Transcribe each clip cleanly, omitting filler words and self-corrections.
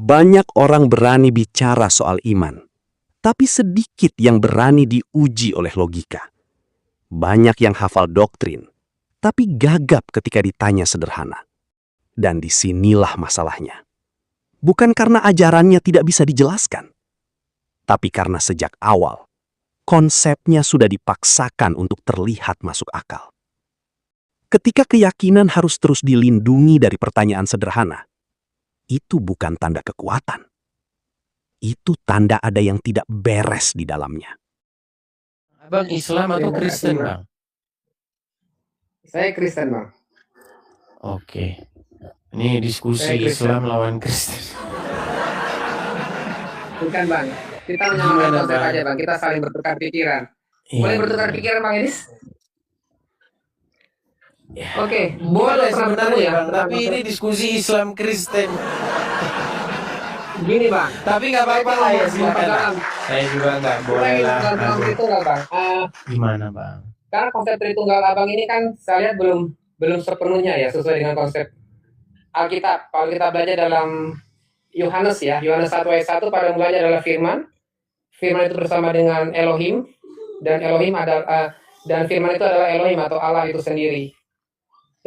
Banyak orang berani bicara soal iman, tapi sedikit yang berani diuji oleh logika. Banyak yang hafal doktrin, tapi gagap ketika ditanya sederhana. Dan disinilah masalahnya. Bukan karena ajarannya tidak bisa dijelaskan, tapi karena sejak awal, konsepnya sudah dipaksakan untuk terlihat masuk akal. Ketika keyakinan harus terus dilindungi dari pertanyaan sederhana, itu bukan tanda kekuatan. Itu tanda ada yang tidak beres di dalamnya. Abang Islam atau Kristen, Bang? Saya Kristen, Bang. Oke. Ini diskusi Islam lawan Kristen. Bukan, Bang. Kita menyamakan konsep aja, Bang. Kita saling bertukar pikiran. Boleh bertukar pikiran, Bang Edis? Ya. Oke, boleh sebenarnya, Bang. Tapi ini diskusi Islam Kristen. Gini, Bang. Tapi nggak apa-apa lah ya, silakan. Saya juga nggak boleh lah. Tritunggal, Bang. Gimana, Bang? Karena konsep Tritunggal Abang ini kan saya lihat belum sepenuhnya ya sesuai dengan konsep Alkitab. Kalau kita belajar dalam Yohanes ya, Yohanes 1 ayat 1 pada mulanya adalah firman. Firman itu bersama dengan Elohim, dan Elohim adalah dan firman itu adalah Elohim atau Allah itu sendiri.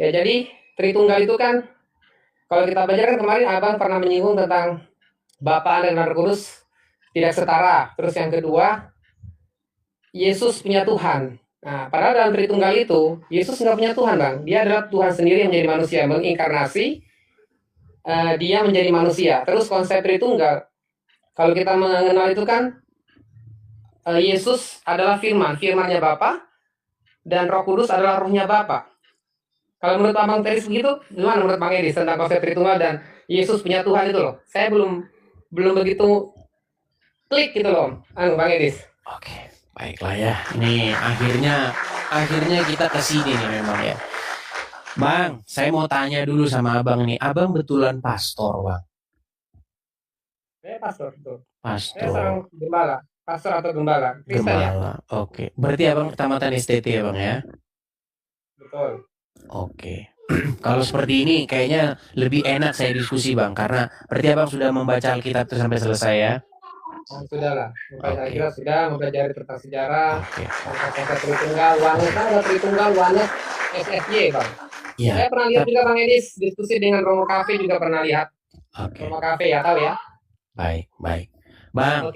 Ya, jadi Tritunggal itu kan kalau kita belajar kan kemarin Abang pernah menyinggung tentang Bapa dan Roh Kudus tidak setara. Terus yang kedua, Yesus punya Tuhan. Nah, padahal dalam Tritunggal itu Yesus nggak punya Tuhan, Bang. Dia adalah Tuhan sendiri yang menjadi manusia, menginkarnasi. Dia menjadi manusia. Terus konsep Tritunggal, kalau kita mengenal itu kan Yesus adalah firman, firmannya Bapa, dan Roh Kudus adalah rohnya Bapa. Kalau menurut Abang Teris begitu, gimana menurut Bang Edis tentang konsep Tritunggal dan Yesus punya Tuhan itu loh? Saya belum begitu klik gitu loh, Bang Edis. Oke, baiklah ya. Ini akhirnya kita ke sini nih memang ya. Bang, saya mau tanya dulu sama Abang nih. Abang betulan pastor, Bang? Saya pastor, betul. Pastor. Saya seorang gembala, pastor atau gembala. Kristen ya. Oke. Berarti Abang tamatan STT ya, Bang ya? Betul. Oke. Kalau seperti ini kayaknya lebih enak saya diskusi, Bang, karena berarti Abang sudah membaca Alkitab itu sampai selesai ya? Sudah lah, Alkitab sudah mempelajari tentang sejarah, Oke. tentang Tritunggal, Oneness, kan ada Tritunggal, Oneness, SFY, Bang. Ya, saya pernah lihat juga Bang Edis, diskusi dengan Romo Cafe juga pernah lihat. Oke. Romo Cafe ya, tahu ya? Baik. Bang,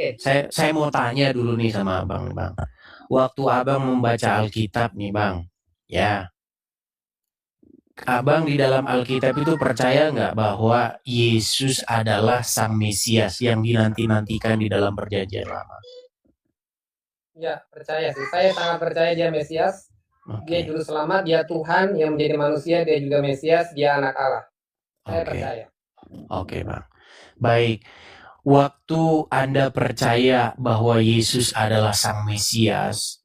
saya mau tanya dulu nih sama Abang, Bang. Waktu Abang membaca Alkitab nih, Bang, ya. Abang di dalam Alkitab itu percaya nggak bahwa Yesus adalah Sang Mesias yang dinanti-nantikan di dalam Perjanjian Lama? Ya, percaya sih. Saya sangat percaya dia Mesias. Dia juru selamat, dia Tuhan yang menjadi manusia, dia juga Mesias, dia anak Allah. Saya percaya. Oke, Bang. Baik. Waktu Anda percaya bahwa Yesus adalah Sang Mesias,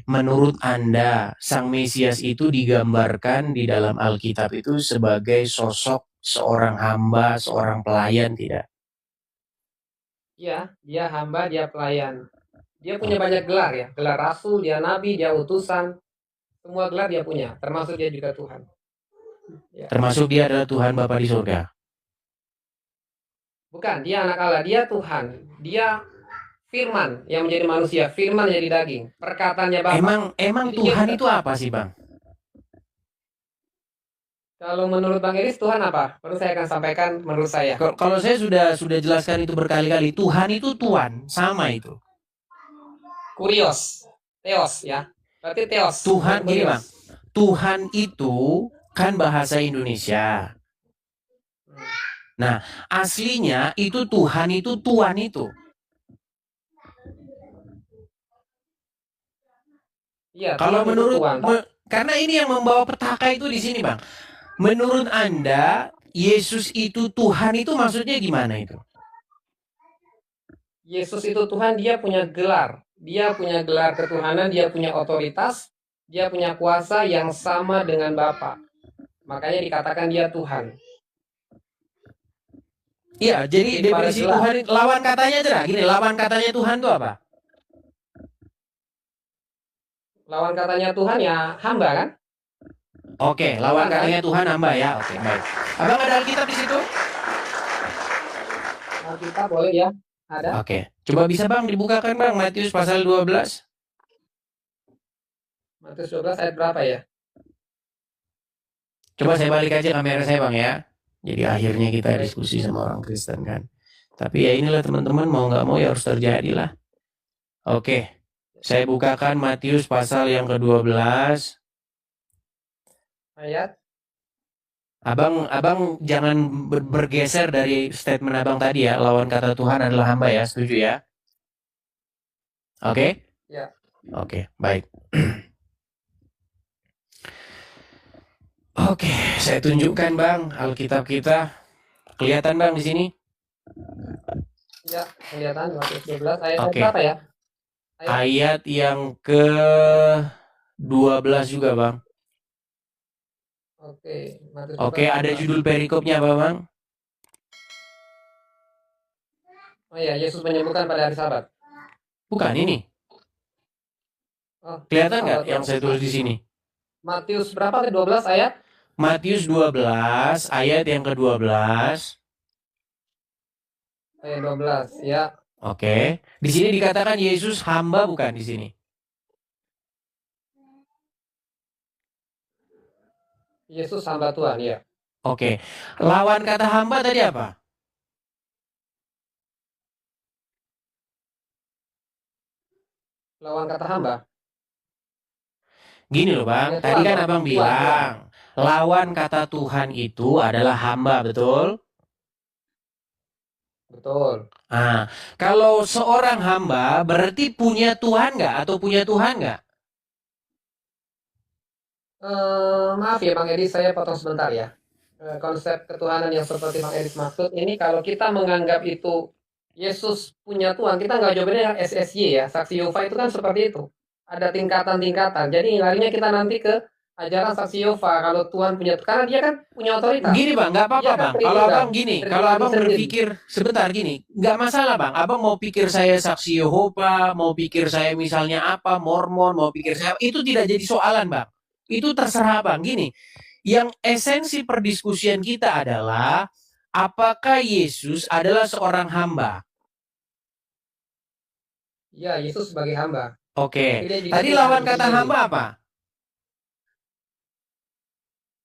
menurut Anda, Sang Mesias itu digambarkan di dalam Alkitab itu sebagai sosok seorang hamba, seorang pelayan, tidak? Iya, dia hamba, dia pelayan. Dia punya banyak gelar ya, gelar rasul, dia nabi, dia utusan. Semua gelar dia punya, termasuk dia juga Tuhan. Ya. Termasuk dia adalah Tuhan Bapa di surga? Bukan, dia anak Allah, dia Tuhan. Dia firman yang menjadi manusia, firman yang jadi daging, perkataannya Bapa. Emang Tuhan itu apa sih, Bang? Kalau menurut Bang Iris, Tuhan apa? Perlu saya akan sampaikan menurut saya. Kalau saya sudah jelaskan itu berkali-kali. Tuhan itu Tuhan, sama itu. Kurios, Theos ya. Berarti Theos. Tuhan gini, Bang. Tuhan itu kan bahasa Indonesia. Nah, aslinya itu Tuhan itu Tuhan itu. Iya, kalau menurut karena ini yang membawa petaka itu di sini, Bang. Menurut Anda, Yesus itu Tuhan itu maksudnya gimana itu? Yesus itu Tuhan, dia punya gelar. Dia punya gelar ketuhanan, dia punya otoritas, dia punya kuasa yang sama dengan Bapa. Makanya dikatakan dia Tuhan. Iya, jadi definisi Tuhan, lawan katanya aja lah. Gini, lawan katanya Tuhan itu apa? Lawan katanya Tuhan ya hamba kan? Oke, lawan katanya Tuhan hamba ya. Oke, baik. Abang ada Alkitab di situ? Alkitab boleh ya? Ada? Oke. Coba bisa Bang dibukakan Bang Matius pasal 12. Matius 12 ayat berapa ya? Coba saya balik aja kamera saya Bang ya. Jadi akhirnya kita Baik. diskusi sama orang Kristen kan. Tapi ya inilah teman-teman, mau nggak mau ya harus terjadi lah. Oke. Saya bukakan Matius pasal yang ke-12. Ayat. Abang jangan bergeser dari statement abang tadi ya. Lawan kata Tuhan adalah hamba ya. Setuju ya? Oke? Ya. Oke, baik. Oke, saya tunjukkan Bang Alkitab kita. Kelihatan Bang di sini? Ya, kelihatan Matius 12 ayat Oke. berapa ya? Ayat yang ke-12 juga Bang. Oke, Matius 12 Oke, ada judul perikopnya apa Bang? Oh iya, Yesus menyembuhkan pada hari Sabat. Bukan ini. Oh, Kelihatan apa nggak tuh? yang saya tulis di sini? Matius berapa tadi? 12 ayat? Matius 12 ayat yang ke-12. Ayat 12, ya. Oke. Di sini dikatakan Yesus hamba bukan di sini? Yesus hamba Tuhan, ya. Oke. Lawan kata hamba tadi apa? Lawan kata hamba. Gini loh Bang, Ya, tadi Tuhan, kan Bang. Abang Tuhan, bilang lawan kata Tuhan itu adalah hamba, betul? Betul. Nah, kalau seorang hamba berarti punya Tuhan nggak atau punya Tuhan nggak? Maaf ya Bang Edi, saya potong sebentar ya. Konsep ketuhanan yang seperti Bang Edi maksud ini kalau kita menganggap itu Yesus punya Tuhan, kita nggak jawabnya yang SSY ya, saksi Yehova itu kan seperti itu. Ada tingkatan-tingkatan. Jadi larinya kita nanti ke ajaran saksi Yehova kalau Tuhan punya, karena dia kan punya otoritas. Gini Bang, nggak apa-apa Dia kan Bang. Kalau tritunggal, Abang gini, kalau berpribadi Abang sendiri. berpikir sebentar gini, nggak masalah Bang. Abang mau pikir saya saksi Yehova, mau pikir saya misalnya apa, Mormon, mau pikir saya, itu tidak jadi soalan Bang. Itu terserah Bang. Gini, yang esensi perdiskusian kita adalah apakah Yesus adalah seorang hamba? Ya, Yesus sebagai hamba. Oke. Tidak juga Tadi Tuhan lawan itu kata sendiri. hamba apa?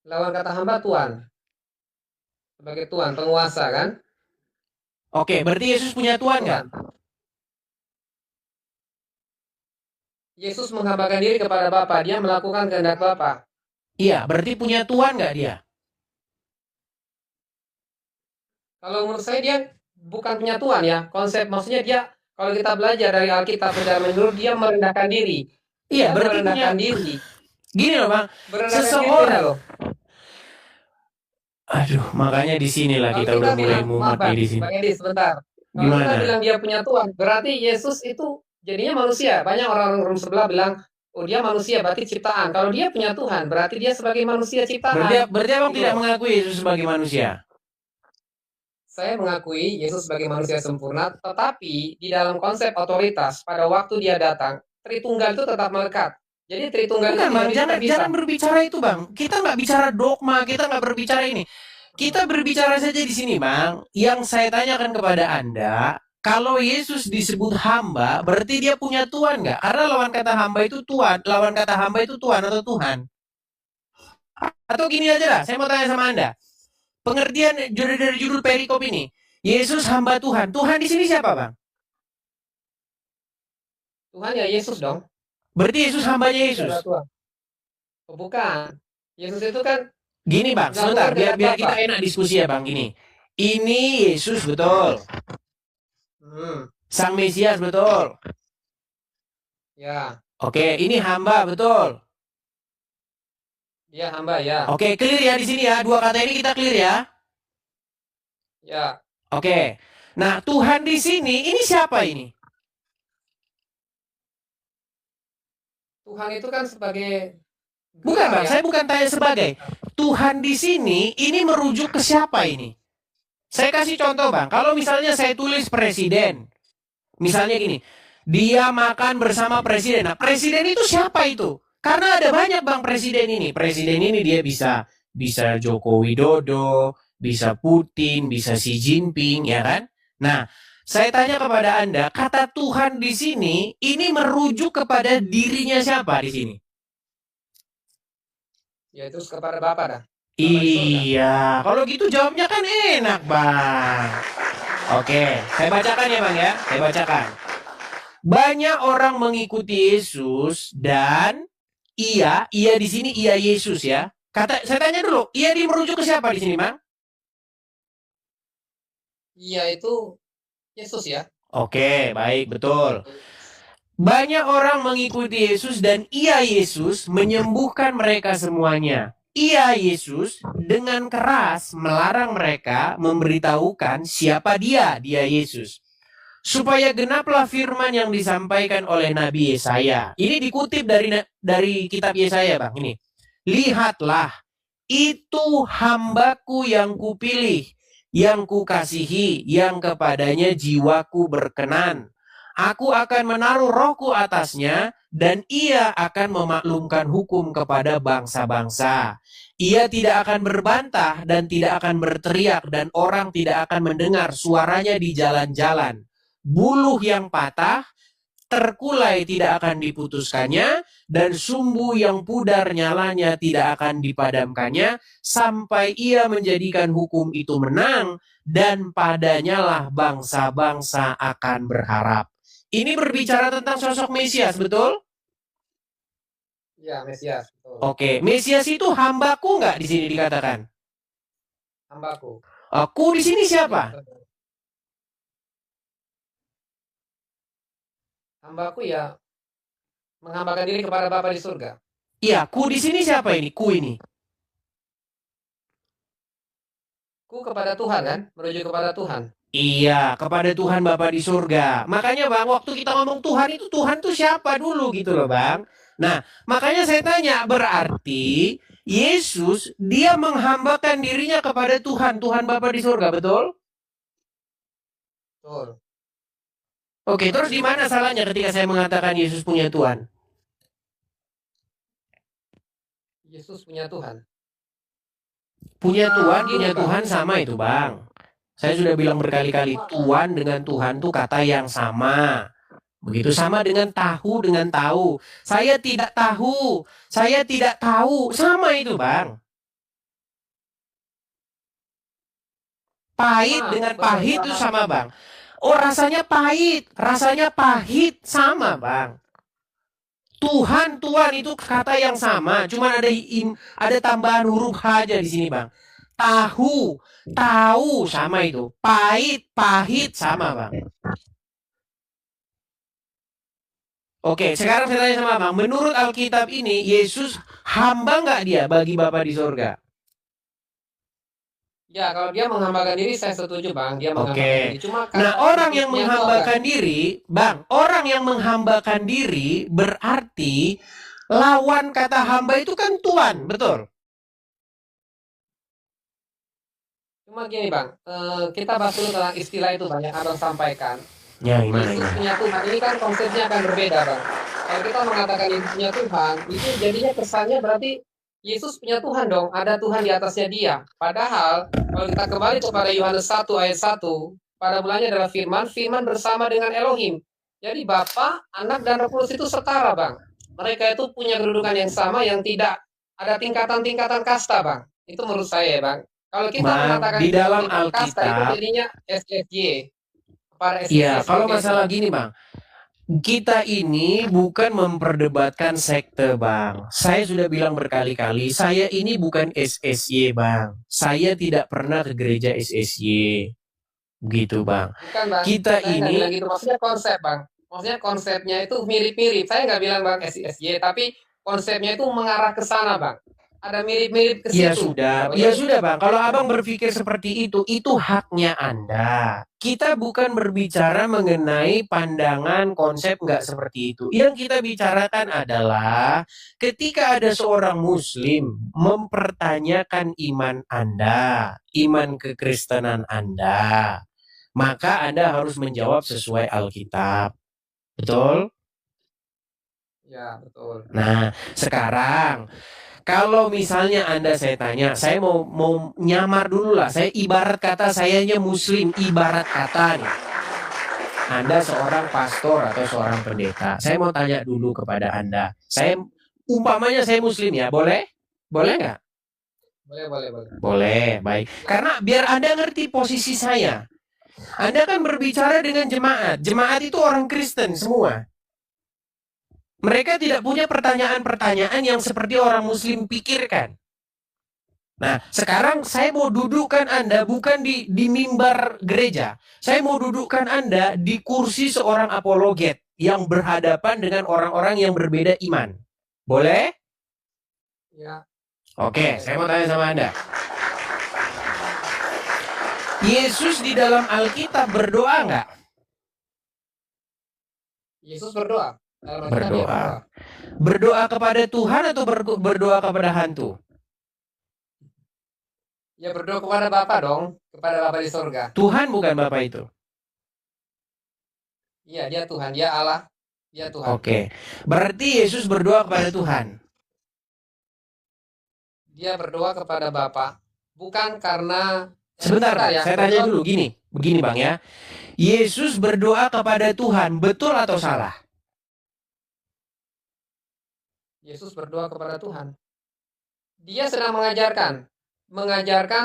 Lawan kata hamba Tuhan. Sebagai Tuhan, penguasa kan? Oke, berarti Yesus punya Tuhan nggak? Tuhan. Yesus menghambakan diri kepada Bapa, dia melakukan kehendak Bapa. Iya, berarti punya Tuhan nggak dia? Kalau menurut saya dia bukan punya Tuhan ya. Konsep maksudnya dia kalau kita belajar dari Alkitab secara menurut dia merendahkan diri. Iya, Dia berarti punya. merendahkan diri. Gini loh Bang, Merendahkan diri seseorang. beda loh. Aduh, makanya di sinilah Kalau kita kita udah mulai bilang, mumet maaf nih di sini. Bang Edi sebentar. Kalau kita Gimana? bilang dia punya Tuhan, berarti Yesus itu jadinya manusia. Banyak orang-orang sebelah bilang, oh dia manusia, berarti ciptaan. Kalau dia punya Tuhan, berarti dia sebagai manusia ciptaan. Berarti Abang Gitu tidak loh. mengakui Yesus sebagai manusia? Saya mengakui Yesus sebagai manusia sempurna, tetapi di dalam konsep otoritas pada waktu dia datang, Tritunggal itu tetap melekat. Jadi Tritunggal Bukan itu Bang, tidak bisa terpisah. jangan berbicara itu Bang. Kita nggak bicara dogma, kita nggak berbicara ini. Kita berbicara saja di sini Bang. Yang saya tanyakan kepada Anda, kalau Yesus disebut hamba, berarti dia punya Tuhan nggak? Karena lawan kata hamba itu Tuhan, lawan kata hamba itu Tuhan atau Tuhan. Atau gini aja lah, saya mau tanya sama Anda. Pengertian dari judul perikop ini, Yesus hamba Tuhan. Tuhan di sini siapa Bang? Tuhan ya Yesus dong. Berarti Yesus hambanya Yesus. Tuhan. Oh, bukan. Yesus itu kan gini Bang, sebentar biar kita enak diskusi ya Bang. Gini, ini Yesus betul. Sang Mesias betul. Ya. Oke, ini hamba betul. Dia hamba ya. Oke, clear ya di sini ya. Dua kata ini kita clear ya. Ya. Oke. Nah, Tuhan di sini ini siapa ini? Tuhan itu kan sebagai bukan Bang, saya bukan tanya sebagai. Tuhan di sini ini merujuk ke siapa ini? Saya kasih contoh Bang, kalau misalnya saya tulis presiden. Misalnya gini, dia makan bersama presiden. Nah, presiden itu siapa itu? Karena ada banyak Bang presiden ini. Presiden ini dia bisa Joko Widodo, bisa Putin, bisa Xi Jinping, ya kan? Nah, saya tanya kepada Anda, kata Tuhan di sini ini merujuk kepada dirinya siapa di sini? Yaitu kepada Bapa dah. Bapa di surga. Iya, kalau gitu jawabnya kan enak, Bang. Oke, saya bacakan ya, Bang ya. Saya bacakan. Banyak orang mengikuti Yesus dan ia di sini ia Yesus ya. Saya tanya dulu, ia merujuk ke siapa di sini, Bang? Iya itu Yesus ya. Oke, baik, betul. Banyak orang mengikuti Yesus dan ia Yesus menyembuhkan mereka semuanya. Ia Yesus dengan keras melarang mereka memberitahukan siapa dia Yesus. Supaya genaplah firman yang disampaikan oleh Nabi Yesaya. Ini dikutip dari kitab Yesaya, Bang. Ini. Lihatlah, itu hambaku yang kupilih, yang kukasihi, yang kepadanya jiwaku berkenan. Aku akan menaruh rohku atasnya, dan ia akan memaklumkan hukum kepada bangsa-bangsa. Ia tidak akan berbantah dan tidak akan berteriak, dan orang tidak akan mendengar suaranya di jalan-jalan. Buluh yang patah, terkulai tidak akan diputuskannya, dan sumbu yang pudar nyalanya tidak akan dipadamkannya, sampai ia menjadikan hukum itu menang, dan padanya lah bangsa-bangsa akan berharap. Ini berbicara tentang sosok Mesias, betul? Iya, Mesias. Betul. Oke, Mesias itu hambaku nggak di sini dikatakan? Hambaku. Aku di sini siapa? Hambaku ya menghambakan diri kepada Bapa di surga. Iya, ku di sini siapa ini? Ku ini. Ku kepada Tuhan kan, menuju kepada Tuhan. Iya, kepada Tuhan Bapa di surga. Makanya Bang, waktu kita ngomong Tuhan tuh siapa dulu gitu loh Bang. Nah, makanya saya tanya, berarti Yesus dia menghambakan dirinya kepada Tuhan Bapa di surga, betul? Betul. Oke, terus di mana salahnya ketika saya mengatakan Yesus punya Tuhan? Yesus punya Tuhan. Punya Tuhan sama itu Bang. Saya sudah bilang berkali-kali, Tuhan dengan Tuhan tuh kata yang sama. Begitu sama dengan tahu dengan tahu. Saya tidak tahu. Sama itu, Bang. Pahit dengan pahit itu sama, Bang. Oh, rasanya pahit, sama, Bang. Tuhan itu kata yang sama, cuma ada tambahan huruf H aja di sini, Bang. Tahu sama itu. Pahit sama, Bang. Oke, sekarang saya tanya sama Bang, menurut Alkitab ini, Yesus hamba nggak dia bagi Bapa di surga? Ya, kalau dia menghambakan diri, saya setuju Bang. Dia menghambakan diri. Cuma orang yang menghambakan diri, Bang, orang yang menghambakan diri berarti lawan kata hamba itu kan Tuhan, betul? Cuma gini Bang, kita bahas dulu tentang istilah itu banyak Abang sampaikan. Ya, gimana? Yesus punya Tuhan, ini kan konsepnya akan berbeda Bang. Kalau kita mengatakan Yesus punya Tuhan, itu jadinya kesannya berarti Yesus punya Tuhan dong, ada Tuhan di atasnya dia. Padahal, kalau kita kembali kepada Yohanes 1 ayat 1, pada mulanya adalah firman, firman bersama dengan Elohim. Jadi Bapa, Anak, dan Roh Kudus itu setara Bang. Mereka itu punya kedudukan yang sama yang tidak ada tingkatan-tingkatan kasta Bang. Itu menurut saya Bang. Kalau kita mengatakan di dalam kasta itu Alkitab, jadinya SSY. Iya, kalau masalah gini Bang, kita ini bukan memperdebatkan sekte Bang. Saya sudah bilang berkali-kali, saya ini bukan SSY Bang. Saya tidak pernah ke gereja SSY. Gitu Bang. Bukan Bang, kita saya nggak ini bilang gitu. Maksudnya konsep Bang. Maksudnya konsepnya itu mirip-mirip. Saya nggak bilang Bang SSY, tapi konsepnya itu mengarah ke sana Bang. Ada mirip-mirip ke situ. Ya sudah Bang. Kalau Abang berpikir seperti itu haknya Anda. Kita bukan berbicara mengenai pandangan konsep nggak seperti itu. Yang kita bicarakan adalah ketika ada seorang Muslim mempertanyakan iman Anda, iman kekristenan Anda, maka Anda harus menjawab sesuai Alkitab. Betul? Ya, betul. Nah, sekarang Kalau misalnya Anda saya tanya, saya mau nyamar dulu lah. Saya ibarat kata sayanya Muslim, ibarat kata nih. Anda seorang pastor atau seorang pendeta. Saya mau tanya dulu kepada Anda. Umpamanya saya Muslim ya, boleh? Boleh nggak? Boleh. Boleh, baik. Karena biar Anda ngerti posisi saya. Anda kan berbicara dengan jemaat. Jemaat itu orang Kristen semua. Mereka tidak punya pertanyaan-pertanyaan yang seperti orang Muslim pikirkan. Nah, sekarang saya mau dudukkan Anda bukan di mimbar gereja. Saya mau dudukkan Anda di kursi seorang apologet yang berhadapan dengan orang-orang yang berbeda iman. Boleh? Ya. Oke, saya mau tanya sama Anda. Yesus di dalam Alkitab berdoa nggak? Yesus berdoa. Dalam Alkitab dia Berdoa. Berdoa kepada Tuhan atau berdoa kepada hantu? Ya berdoa kepada Bapa dong, kepada Bapa di surga. Tuhan bukan Bapa itu. Iya, dia Tuhan, dia Allah, dia Tuhan. Oke. Berarti Yesus berdoa kepada Tuhan. Dia berdoa kepada Bapa, bukan karena Sebentar, saya tanya dulu gini. Begini Bang ya. Yesus berdoa kepada Tuhan, betul atau salah? Yesus berdoa kepada Tuhan. Dia sedang mengajarkan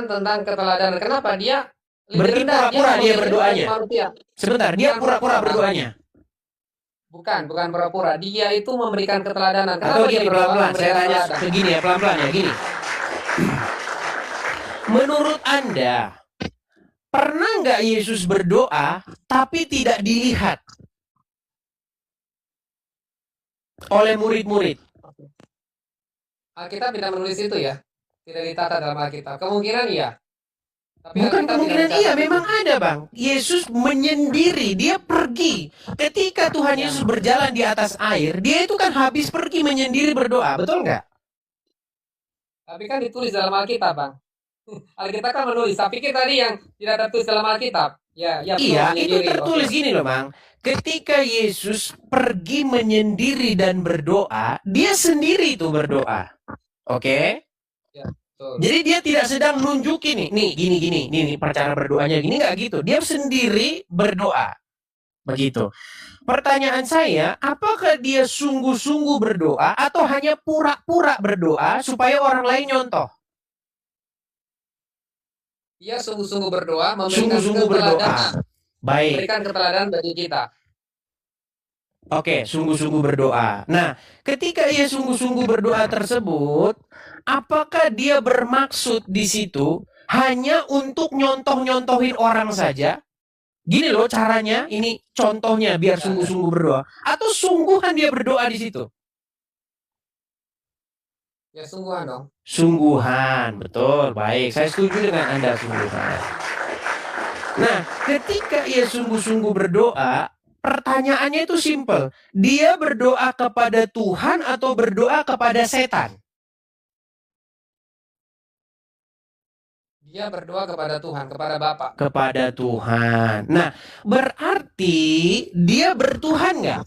tentang keteladanan. Kenapa dia Berarti pura-pura dia berdoanya. Sebentar, dia pura-pura berdoanya. Bukan pura-pura. Dia itu memberikan keteladanan. Atau dia pelan-pelan. Saya tanya begini ya, pelan-pelan ya, gini. Menurut Anda, pernah nggak Yesus berdoa tapi tidak dilihat oleh murid-murid? Alkitab tidak menulis itu ya. Tidak ditata dalam Alkitab. Kemungkinan iya. Tapi Bukan Alkitab kemungkinan tidak iya, mencatat memang itu. ada Bang. Yesus menyendiri, dia pergi. Ketika Tuhan Yesus berjalan di atas air, dia itu kan habis pergi menyendiri berdoa, betul nggak? Tapi kan ditulis dalam Alkitab, Bang. Alkitab kan menulis. Saya pikir tadi yang tidak tertulis dalam Alkitab. Ya, Iya, itu menyendiri. tertulis gini loh Bang. Ketika Yesus pergi menyendiri dan berdoa, dia sendiri itu berdoa. Oke? Betul. Jadi dia tidak sedang nunjukin nih gini, nih cara berdoanya gini, nggak gitu. Dia sendiri berdoa. Begitu. Pertanyaan saya, apakah dia sungguh-sungguh berdoa atau hanya pura-pura berdoa supaya orang lain nyontoh? Dia sungguh-sungguh berdoa, memberikan Sungguh-sungguh berdoa. keteladanan. Baik. Memberikan keteladanan bagi kita. Oke, sungguh-sungguh berdoa. Nah, ketika ia sungguh-sungguh berdoa tersebut, apakah dia bermaksud di situ hanya untuk nyontoh-nyontohin orang saja? Gini loh caranya, ini contohnya biar sungguh-sungguh berdoa. Atau sungguhan dia berdoa di situ? Ya sungguhan dong. Sungguhan, betul, baik. Saya setuju dengan Anda sungguhan. Nah, ketika ia sungguh-sungguh berdoa, pertanyaannya itu simpel. Dia berdoa kepada Tuhan atau berdoa kepada setan? Dia berdoa kepada Tuhan, kepada Bapa. Kepada Tuhan. Nah, berarti dia bertuhan nggak?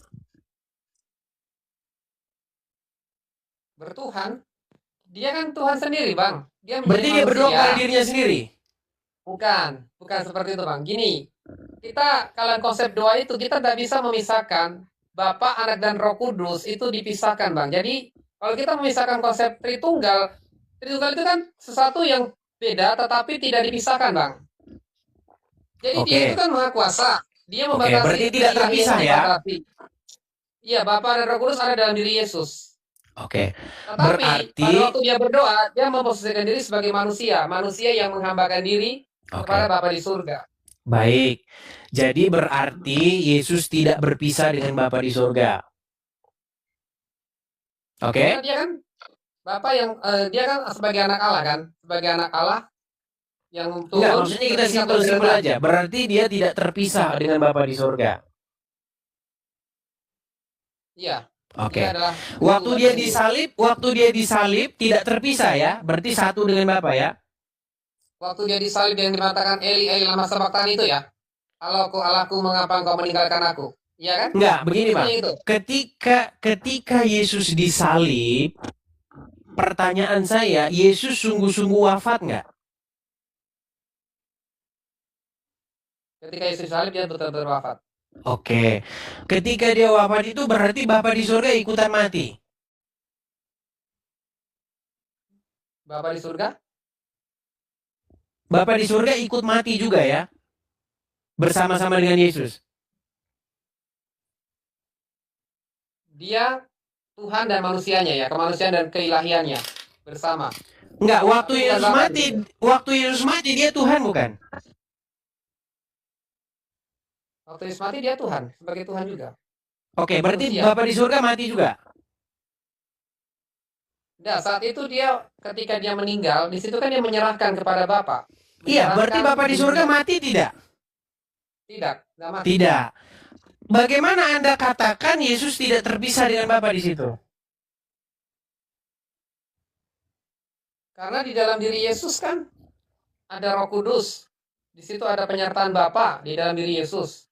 Bertuhan. Dia kan Tuhan sendiri, Bang. Dia menjadi Berarti dia berdoa manusia. kepada dirinya sendiri? Bukan seperti itu, Bang. Gini, kita kalau konsep doa itu kita tidak bisa memisahkan Bapa, Anak, dan Roh Kudus itu dipisahkan, Bang. Jadi kalau kita memisahkan konsep Tritunggal itu kan sesuatu yang beda tetapi tidak dipisahkan, Bang. Jadi Oke. dia itu kan Maha Kuasa. Dia Oke, membatasi. berarti tidak terpisah ya? Iya, Bapa dan Roh Kudus ada dalam diri Yesus. Oke. Tetapi Berarti pada waktu dia berdoa, dia memposisikan diri sebagai manusia yang menghambakan diri kepada Bapa di surga. Baik. Jadi berarti Yesus tidak berpisah dengan Bapa di surga. Oke? Karena dia kan Bapa yang dia kan sebagai anak Allah kan, sebagai anak Allah yang turun. Enggak, maksudnya kita simpel-simpel aja. Berarti dia tidak terpisah dengan Bapa di surga. Iya. Oke. Dia adalah Waktu dia disalib tidak terpisah ya. Berarti satu dengan Bapa ya. Waktu dia disalib yang dimatakan Eli Eli lama sabachthani itu ya. Allahku, mengapa engkau meninggalkan aku? Iya kan? Enggak, begini Bang. Itu. Ketika Yesus disalib, pertanyaan saya, Yesus sungguh-sungguh wafat nggak? Ketika Yesus salib dia betul-betul wafat. Oke. Ketika dia wafat itu berarti Bapa di surga ikutan mati. Bapa di surga? Bapa di surga ikut mati juga ya? Bersama-sama dengan Yesus. Dia Tuhan dan manusianya ya, kemanusiaan dan keilahiannya bersama. Enggak, waktu Bukan Yesus Bapa mati, di surga. waktu Yesus mati dia Tuhan bukan? Waktu Yesus mati dia Tuhan, sebagai Tuhan juga. Oke, berarti Manusia. Bapa di surga mati juga. Nah, saat itu dia ketika dia meninggal, di situ kan dia menyerahkan kepada Bapa. Iya, berarti Menyerahkan Bapa di surga dirinya. mati tidak? Tidak mati. Tidak. Bagaimana Anda katakan Yesus tidak terpisah dengan Bapa di situ? Karena di dalam diri Yesus kan ada Roh Kudus. Di situ ada penyertaan Bapa di dalam diri Yesus.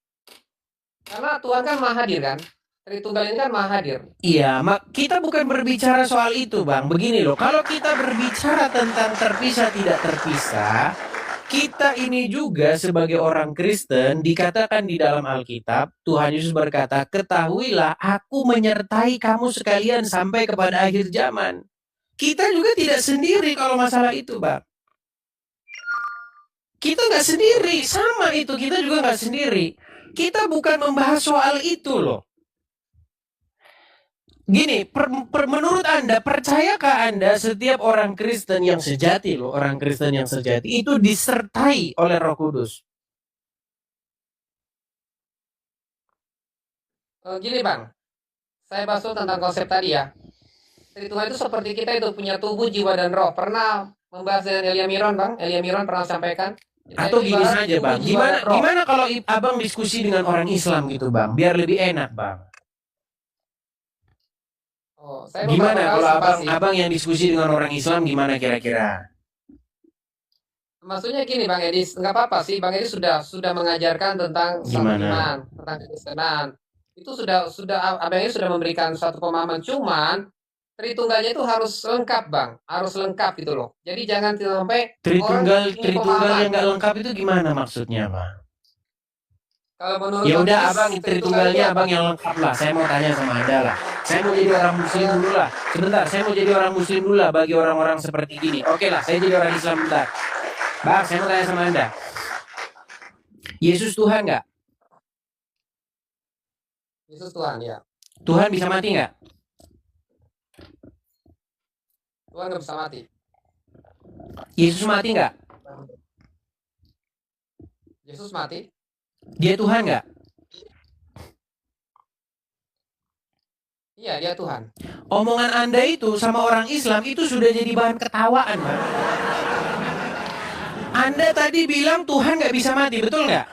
Karena Tuhan kan Maha Hadir kan? Tritunggal ini kan Maha Hadir. Iya, kita bukan berbicara soal itu, Bang. Begini loh, kalau kita berbicara tentang terpisah tidak terpisah, kita ini juga sebagai orang Kristen dikatakan di dalam Alkitab, Tuhan Yesus berkata, "Ketahuilah, aku menyertai kamu sekalian sampai kepada akhir zaman." Kita juga tidak sendiri kalau masalah itu, Bang. Kita nggak sendiri, sama itu, kita juga nggak sendiri. Kita bukan membahas soal itu loh. Gini, menurut Anda, percayakah Anda setiap orang Kristen yang sejati loh, orang Kristen yang sejati itu disertai oleh Roh Kudus? Gini Bang, saya bahas tentang konsep tadi ya. Tritunggal itu seperti kita itu punya tubuh, jiwa, dan roh. Pernah membahas dengan Elia Miron Bang? Elia Miron pernah sampaikan? Atau gini saja Bang, gimana kalau Abang diskusi dengan orang Islam gitu Bang, biar lebih enak Bang. Saya gimana kalau abang yang diskusi dengan orang Islam gimana kira-kira? Maksudnya gini Bang Edis, nggak apa-apa sih, Bang Edis sudah mengajarkan tentang iman, tentang kekristenan. Itu sudah Abang Edis sudah memberikan suatu pemahaman, cuman Tritunggalnya itu harus lengkap Bang, harus lengkap gitu loh. Jadi jangan sampai Tritunggal yang nggak lengkap itu gimana maksudnya Bang? Kalau menurut ya udah Abang Tritunggalnya Abang yang lengkap lah. Saya mau tanya sama Anda lah. Saya mau jadi orang Muslim dulu lah. Sebentar, saya mau jadi orang Muslim dulu lah bagi orang-orang seperti gini. Oke lah, saya jadi orang Islam bentar. Bang, saya mau tanya sama Anda. Yesus Tuhan nggak? Yesus Tuhan ya. Tuhan bisa mati nggak? Tuhan nggak bisa mati. Yesus mati nggak? Yesus mati. Dia Tuhan nggak? Iya, dia Tuhan. Omongan Anda itu sama orang Islam itu sudah jadi bahan ketawaan, Bang. Anda tadi bilang Tuhan nggak bisa mati, betul nggak?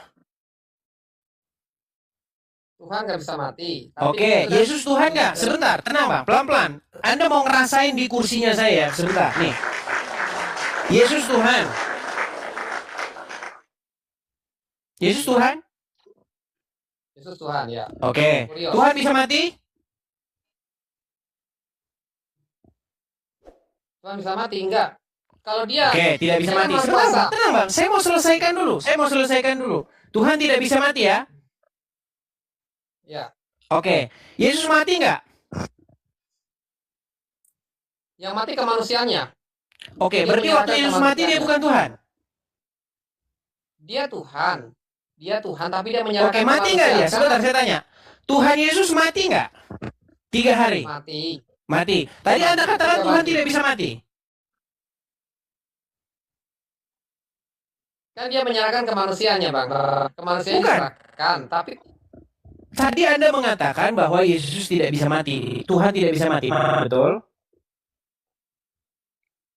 Tuhan nggak bisa mati. Oke, Yesus Tuhan nggak? Sebentar, tenang Bang, pelan-pelan. Anda mau ngerasain di kursinya saya, sebentar, nih. Yesus Tuhan. Yesus Tuhan? Yesus Tuhan, ya. Oke, Tuhan bisa mati? Tuhan bisa mati, enggak. Kalau dia tidak bisa mati. Sebentar, tenang Bang, saya mau selesaikan dulu. Tuhan tidak bisa mati ya? Ya. Oke, Yesus mati nggak? Yang mati kemanusiaannya. Oke, berarti waktu Yesus mati dia bukan Tuhan? Dia Tuhan. Dia Tuhan, tapi dia menyerahkan. Oke, mati nggak dia? Sebentar, saya tanya. Tuhan Yesus mati nggak? 3 hari? Mati. Tadi Anda katakan Tuhan tidak bisa mati. Kan dia menyerahkan kemanusiaannya, Bang. Kemanusiaannya diserahkan, tapi tadi Anda mengatakan bahwa Yesus tidak bisa mati. Tuhan tidak bisa mati. Betul?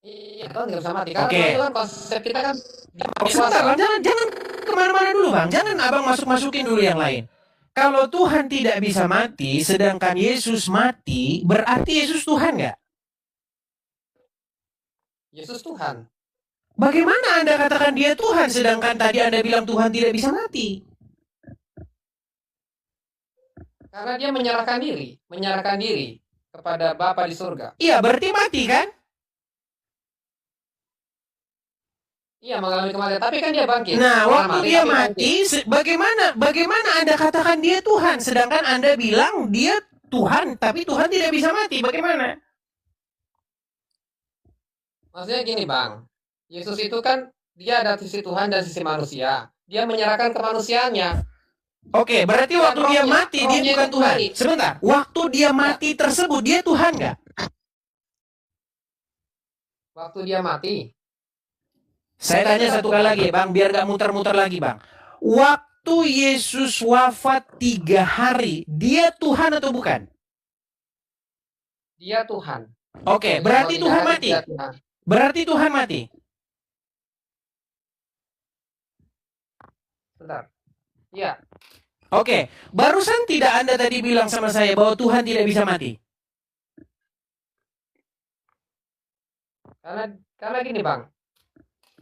Iya, Tuhan tidak bisa mati. Karena itu kan konsep kita kan. Sebentar, jangan kemana-mana dulu, Bang. Jangan Abang masukin dulu yang lain. Kalau Tuhan tidak bisa mati, sedangkan Yesus mati, berarti Yesus Tuhan nggak? Yesus Tuhan. Bagaimana Anda katakan dia Tuhan, sedangkan tadi Anda bilang Tuhan tidak bisa mati? Karena dia menyerahkan diri kepada Bapa di surga. Iya, berarti mati kan? Iya, mengalami kematian, tapi kan dia bangkit. Nah, Pernah waktu dia tapi mati, bagaimana Anda katakan dia Tuhan, sedangkan Anda bilang dia Tuhan, tapi Tuhan tidak bisa mati. Bagaimana? Maksudnya gini, Bang. Yesus itu kan dia ada sisi Tuhan dan sisi manusia. Dia menyerahkan kemanusiaannya. Oke, berarti Dan waktu dia rohnya- mati dia rohnya bukan itu Tuhan. kembali. Sebentar, waktu dia mati tersebut dia Tuhan nggak? Waktu dia mati, Saya tanya satu kali lagi, Bang, biar nggak muter-muter lagi, Bang. Waktu Yesus wafat 3 hari, dia Tuhan atau bukan? dia Tuhan. Oke, berarti Kalau Tuhan tidak ada, mati. dia Tuhan. Berarti Tuhan mati. Bentar. Iya, Oke, barusan tidak Anda tadi bilang sama saya bahwa Tuhan tidak bisa mati. karena gini, Bang.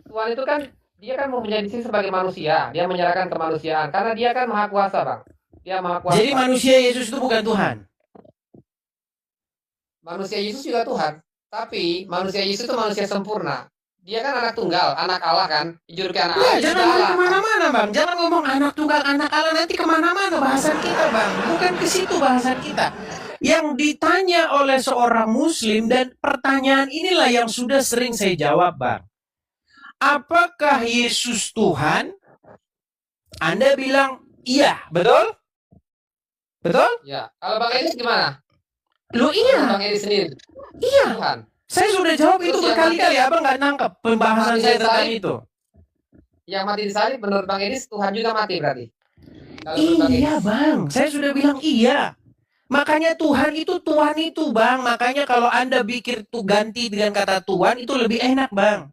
Tuhan itu kan dia kan mau menjadi sisi sebagai manusia. Dia menyerahkan kemanusiaan karena dia kan maha kuasa, Bang. Dia maha kuasa. Jadi manusia Yesus itu bukan Tuhan. Manusia Yesus juga Tuhan. Tapi manusia Yesus itu manusia sempurna. Dia kan anak tunggal, anak Allah kan. Dijuluki anak Allah. Ya, jangan ngomong kemana-mana, Bang. Jangan ngomong anak tunggal, anak Allah, nanti kemana-mana bahasan kita, Bang. Bukan ke situ bahasan kita. Yang ditanya oleh seorang Muslim, dan pertanyaan inilah yang sudah sering saya jawab, Bang. Apakah Yesus Tuhan? Anda bilang iya, betul? Betul? Ya, kalau Bang Edis gimana? Loh iya, Bang Edis sendiri. iya. Tuhan. Saya sudah jawab itu Terus yang berkali-kali, Abang nggak nangkep pembahasan mati saya di tentang salib, itu. Yang mati di salib menurut Bang Edis Tuhan juga mati berarti. Kalau menurut Bang Iya, Edis. Bang. Saya sudah bilang iya. Makanya Tuhan itu, Bang. Makanya kalau Anda pikir tuh ganti dengan kata Tuhan, itu lebih enak, Bang.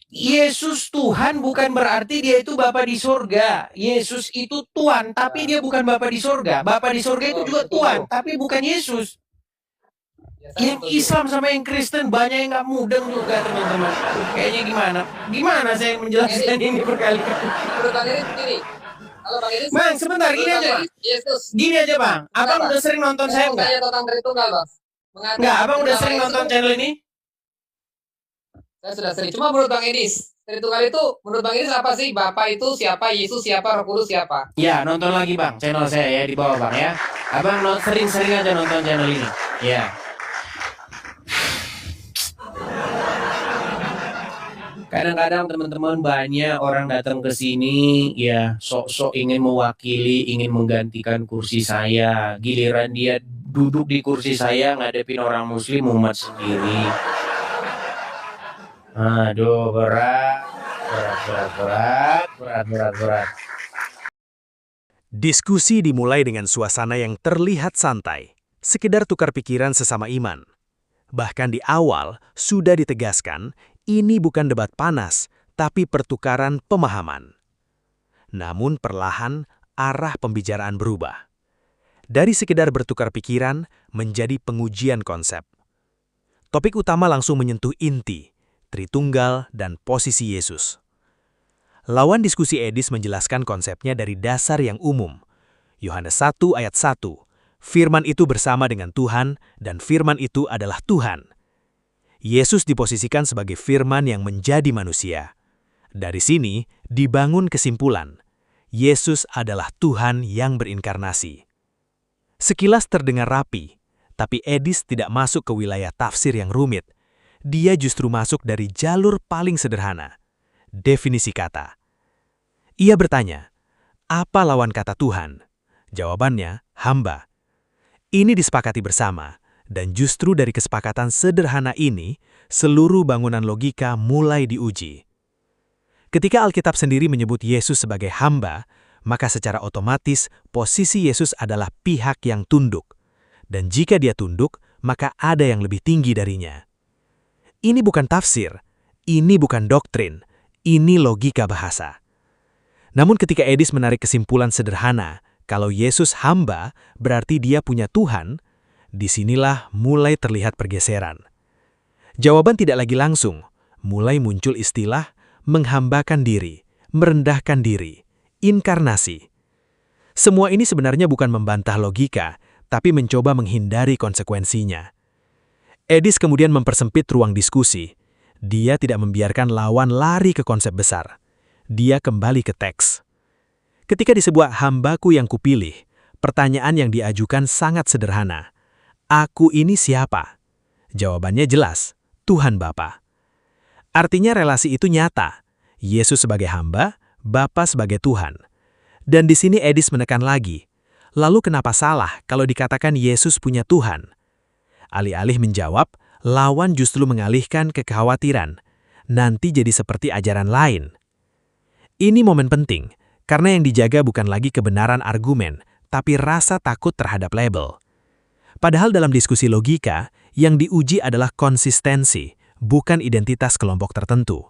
Yesus Tuhan bukan berarti dia itu Bapa di surga. Yesus itu Tuhan, tapi dia bukan Bapa di surga. Bapa di surga itu juga Tuhan, tapi bukan Yesus. Ya, saya Yang setuju. Islam sama yang Kristen banyak yang nggak mudeng juga, teman-teman. Kayaknya gimana? Gimana saya menjelaskan ini berkali-kali? Menurut Bang Edis sendiri. Kalau Bang Edis, Bang, sebentar, menurut gini Bang aja, Bang. Edis, Yesus. Gini aja, Bang. Abang Kenapa? udah sering nonton saya Saya enggak? tanya tentang Tritunggal, Bang. Mengatakan Enggak, Abang udah Tritunggal sering itu, nonton channel ini? Saya sudah sering. Cuma menurut Bang Edis, Tritunggal itu menurut Bang Edis apa sih? Bapa itu siapa? Yesus siapa? Roh Kudus siapa? Ya, nonton lagi, Bang. Channel saya ya di bawah, Bang ya. Abang sering-sering aja nonton channel ini. Ya. Kadang-kadang teman-teman banyak orang datang ke sini ya sok-sok ingin mewakili, ingin menggantikan kursi saya. Giliran dia duduk di kursi saya ngadepin orang muslim umat sendiri. Aduh, berat. Diskusi dimulai dengan suasana yang terlihat santai, sekedar tukar pikiran sesama iman. Bahkan di awal sudah ditegaskan, ini bukan debat panas, tapi pertukaran pemahaman. Namun perlahan arah pembicaraan berubah. Dari sekedar bertukar pikiran menjadi pengujian konsep. Topik utama langsung menyentuh inti, Tritunggal dan posisi Yesus. Lawan diskusi Edis menjelaskan konsepnya dari dasar yang umum. Yohanes 1 ayat 1, firman itu bersama dengan Tuhan dan firman itu adalah Tuhan. Yesus diposisikan sebagai firman yang menjadi manusia. Dari sini dibangun kesimpulan, Yesus adalah Tuhan yang berinkarnasi. Sekilas terdengar rapi, tapi Edis tidak masuk ke wilayah tafsir yang rumit. Dia justru masuk dari jalur paling sederhana, definisi kata. Ia bertanya, apa lawan kata Tuhan? Jawabannya, hamba. Ini disepakati bersama, dan justru dari kesepakatan sederhana ini, seluruh bangunan logika mulai diuji. Ketika Alkitab sendiri menyebut Yesus sebagai hamba, maka secara otomatis posisi Yesus adalah pihak yang tunduk. Dan jika dia tunduk, maka ada yang lebih tinggi darinya. Ini bukan tafsir, ini bukan doktrin, ini logika bahasa. Namun ketika Edis menarik kesimpulan sederhana, kalau Yesus hamba berarti dia punya Tuhan, disinilah mulai terlihat pergeseran. Jawaban tidak lagi langsung, mulai muncul istilah menghambakan diri, merendahkan diri, inkarnasi. Semua ini sebenarnya bukan membantah logika, tapi mencoba menghindari konsekuensinya. Edis kemudian mempersempit ruang diskusi. Dia tidak membiarkan lawan lari ke konsep besar. Dia kembali ke teks. Ketika di sebuah hambaku yang kupilih, pertanyaan yang diajukan sangat sederhana. Aku ini siapa? Jawabannya jelas, Tuhan Bapa. Artinya relasi itu nyata. Yesus sebagai hamba, Bapa sebagai Tuhan. Dan di sini Edis menekan lagi. Lalu kenapa salah kalau dikatakan Yesus punya Tuhan? Alih-alih menjawab, lawan justru mengalihkan ke kekhawatiran. Nanti jadi seperti ajaran lain. Ini momen penting, karena yang dijaga bukan lagi kebenaran argumen, tapi rasa takut terhadap label. Padahal dalam diskusi logika, yang diuji adalah konsistensi, bukan identitas kelompok tertentu.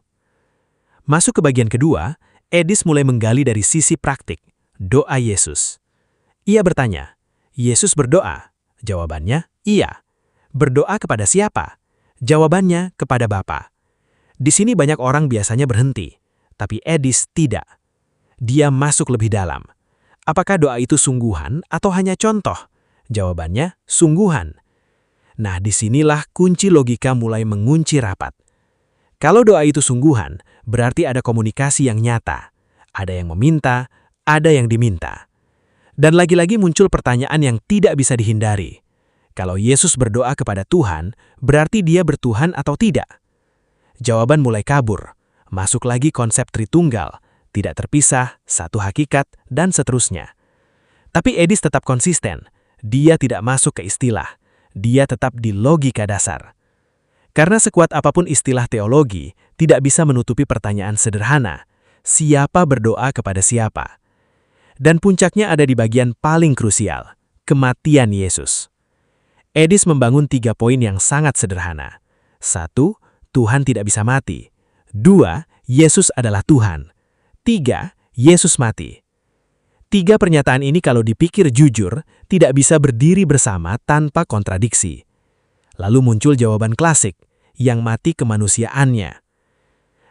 Masuk ke bagian kedua, Edis mulai menggali dari sisi praktik, doa Yesus. Ia bertanya, Yesus berdoa? Jawabannya, iya. Berdoa kepada siapa? Jawabannya, kepada Bapa. Di sini banyak orang biasanya berhenti, tapi Edis tidak. Dia masuk lebih dalam. Apakah doa itu sungguhan atau hanya contoh? Jawabannya, sungguhan. Nah, disinilah kunci logika mulai mengunci rapat. Kalau doa itu sungguhan, berarti ada komunikasi yang nyata. Ada yang meminta, ada yang diminta. Dan lagi-lagi muncul pertanyaan yang tidak bisa dihindari. Kalau Yesus berdoa kepada Tuhan, berarti dia bertuhan atau tidak? Jawaban mulai kabur. Masuk lagi konsep Tritunggal, tidak terpisah, satu hakikat, dan seterusnya. Tapi Edis tetap konsisten. Dia tidak masuk ke istilah. Dia tetap di logika dasar. Karena sekuat apapun istilah teologi, tidak bisa menutupi pertanyaan sederhana. Siapa berdoa kepada siapa? Dan puncaknya ada di bagian paling krusial, kematian Yesus. Edis membangun 3 poin yang sangat sederhana. 1. Tuhan tidak bisa mati. 2. Yesus adalah Tuhan. 3. Yesus mati. 3 pernyataan ini kalau dipikir jujur, tidak bisa berdiri bersama tanpa kontradiksi. Lalu muncul jawaban klasik, yang mati kemanusiaannya.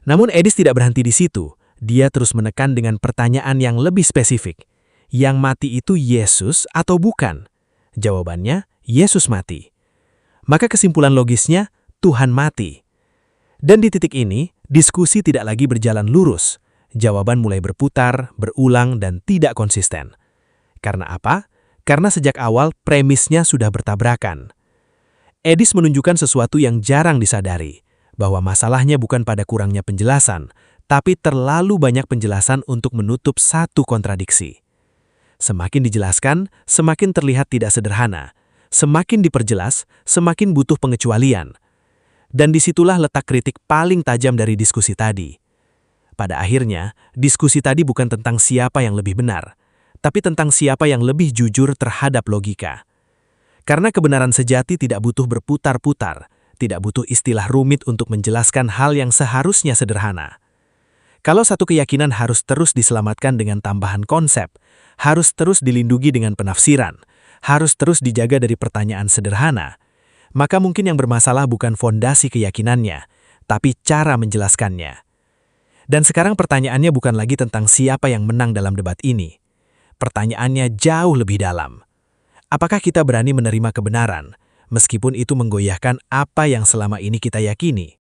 Namun Edis tidak berhenti di situ. Dia terus menekan dengan pertanyaan yang lebih spesifik. Yang mati itu Yesus atau bukan? Jawabannya, Yesus mati. Maka kesimpulan logisnya, Tuhan mati. Dan di titik ini, diskusi tidak lagi berjalan lurus. Jawaban mulai berputar, berulang, dan tidak konsisten. Karena apa? Karena sejak awal premisnya sudah bertabrakan. Edis menunjukkan sesuatu yang jarang disadari, bahwa masalahnya bukan pada kurangnya penjelasan, tapi terlalu banyak penjelasan untuk menutup satu kontradiksi. Semakin dijelaskan, semakin terlihat tidak sederhana. Semakin diperjelas, semakin butuh pengecualian. Dan disitulah letak kritik paling tajam dari diskusi tadi. Pada akhirnya, diskusi tadi bukan tentang siapa yang lebih benar, tapi tentang siapa yang lebih jujur terhadap logika. Karena kebenaran sejati tidak butuh berputar-putar, tidak butuh istilah rumit untuk menjelaskan hal yang seharusnya sederhana. Kalau satu keyakinan harus terus diselamatkan dengan tambahan konsep, harus terus dilindungi dengan penafsiran, harus terus dijaga dari pertanyaan sederhana, maka mungkin yang bermasalah bukan fondasi keyakinannya, tapi cara menjelaskannya. Dan sekarang pertanyaannya bukan lagi tentang siapa yang menang dalam debat ini. Pertanyaannya jauh lebih dalam. Apakah kita berani menerima kebenaran, meskipun itu menggoyahkan apa yang selama ini kita yakini?